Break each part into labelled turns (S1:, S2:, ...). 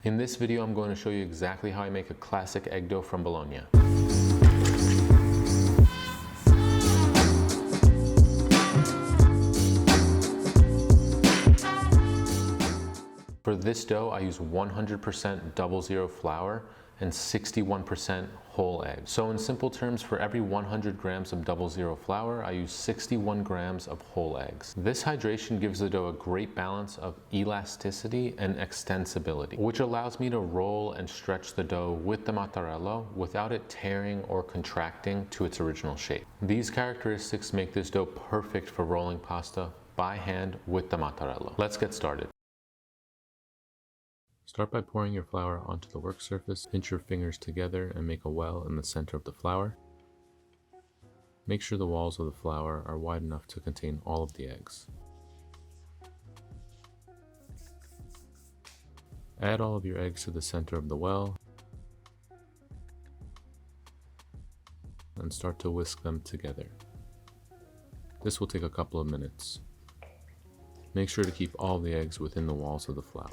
S1: In this video, I'm going to show you exactly how I make a classic egg dough from Bologna. For this dough, I use 100% 00 flour and 61% whole egg. So in simple terms, for every 100 grams of 00 flour, I use 61 grams of whole eggs. This hydration gives the dough a great balance of elasticity and extensibility, which allows me to roll and stretch the dough with the mozzarella without it tearing or contracting to its original shape. These characteristics make this dough perfect for rolling pasta by hand with the mozzarella. Let's get started. Start by pouring your flour onto the work surface. Pinch your fingers together and make a well in the center of the flour. Make sure the walls of the flour are wide enough to contain all of the eggs. Add all of your eggs to the center of the well and start to whisk them together. This will take a couple of minutes. Make sure to keep all the eggs within the walls of the flour.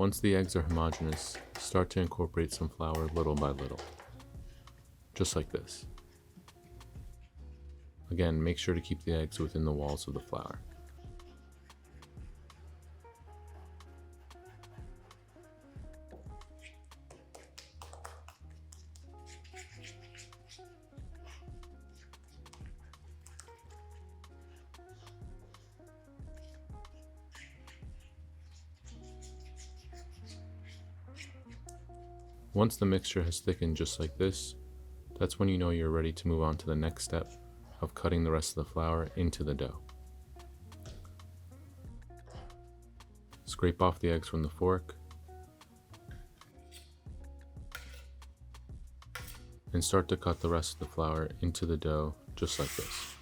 S1: Once the eggs are homogenous, start to incorporate some flour little by little, just like this. Again, make sure to keep the eggs within the walls of the flour. Once the mixture has thickened just like this, that's when you know you're ready to move on to the next step of cutting the rest of the flour into the dough. Scrape off the eggs from the fork and start to cut the rest of the flour into the dough just like this.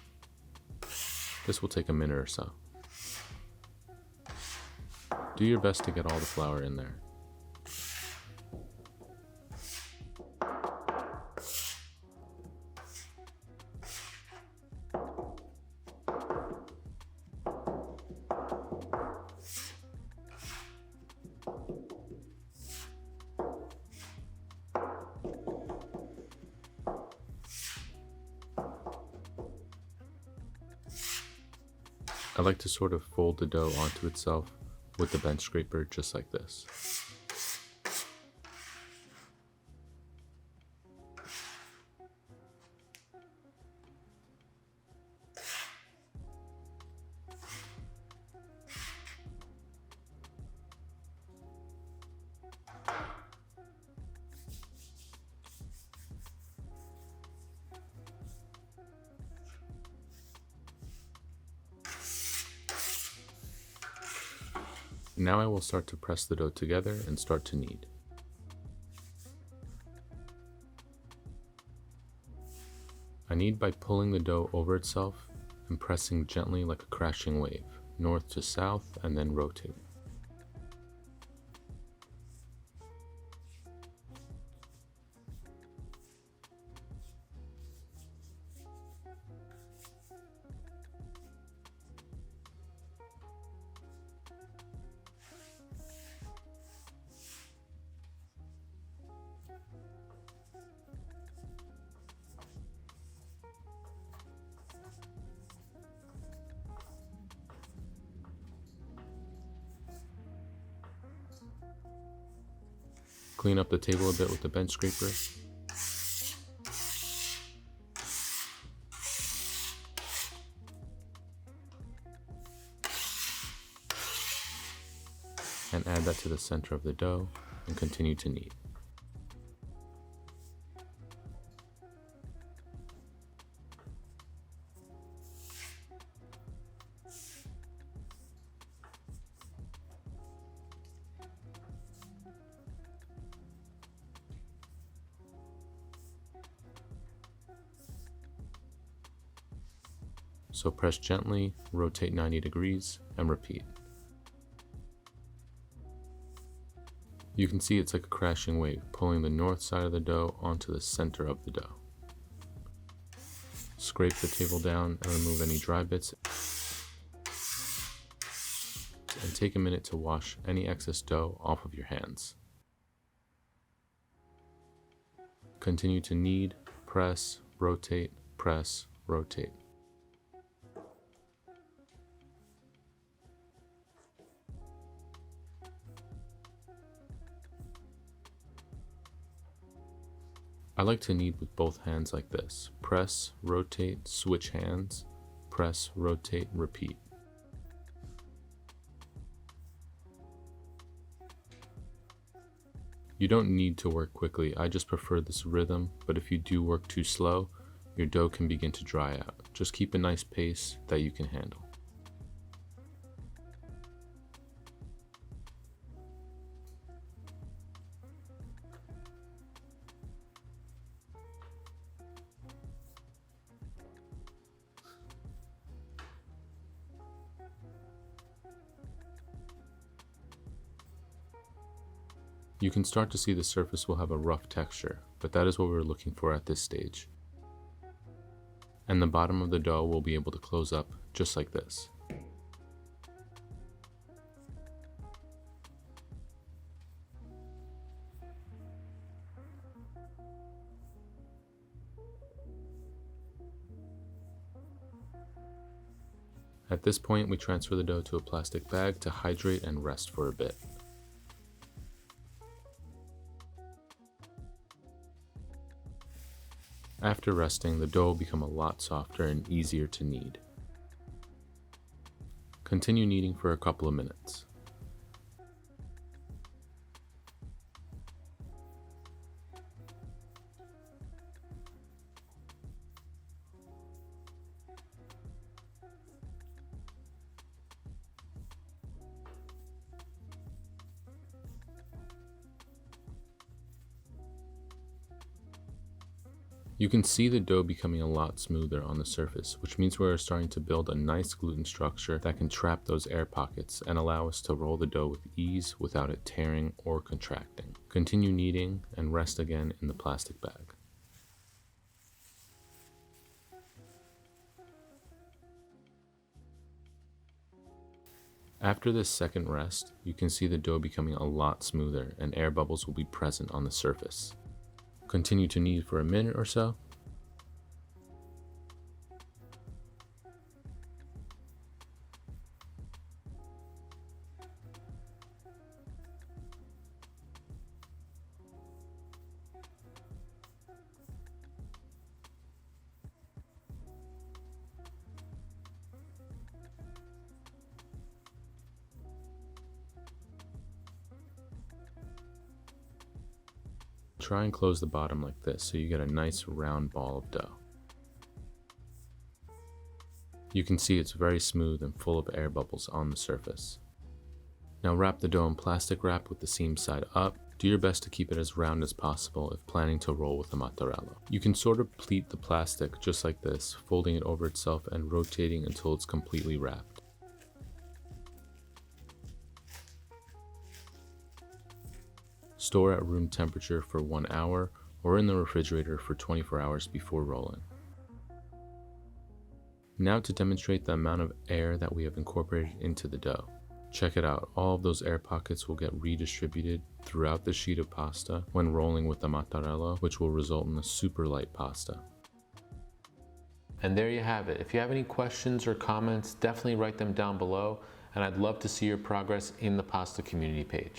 S1: This will take a minute or so. Do your best to get all the flour in there. I like to sort of fold the dough onto itself with the bench scraper just like this. Now I will start to press the dough together and start to knead. I knead by pulling the dough over itself and pressing gently like a crashing wave, north to south, and then rotate. Clean up the table a bit with the bench scraper. And add that to the center of the dough and continue to knead. So press gently, rotate 90 degrees, and repeat. You can see it's like a crashing wave, pulling the north side of the dough onto the center of the dough. Scrape the table down and remove any dry bits. And take a minute to wash any excess dough off of your hands. Continue to knead, press, rotate, press, rotate. I like to knead with both hands like this. Press, rotate, switch hands, press, rotate, repeat. You don't need to work quickly, I just prefer this rhythm, but if you do work too slow, your dough can begin to dry out. Just keep a nice pace that you can handle. You can start to see the surface will have a rough texture, but that is what we're looking for at this stage. And the bottom of the dough will be able to close up just like this. At this point, we transfer the dough to a plastic bag to hydrate and rest for a bit. After resting, the dough will become a lot softer and easier to knead. Continue kneading for a couple of minutes. You can see the dough becoming a lot smoother on the surface, which means we're starting to build a nice gluten structure that can trap those air pockets and allow us to roll the dough with ease without it tearing or contracting. Continue kneading and rest again in the plastic bag. After this second rest, you can see the dough becoming a lot smoother and air bubbles will be present on the surface. Continue to knead for a minute or so. Try and close the bottom like this so you get a nice round ball of dough. You can see it's very smooth and full of air bubbles on the surface. Now wrap the dough in plastic wrap with the seam side up. Do your best to keep it as round as possible if planning to roll with a mattarello. You can sort of pleat the plastic just like this, folding it over itself and rotating until it's completely wrapped. Store at room temperature for 1 hour or in the refrigerator for 24 hours before rolling. Now to demonstrate the amount of air that we have incorporated into the dough. Check it out, all of those air pockets will get redistributed throughout the sheet of pasta when rolling with the mattarello, which will result in a super light pasta. And there you have it. If you have any questions or comments, definitely write them down below, and I'd love to see your progress in the pasta community page.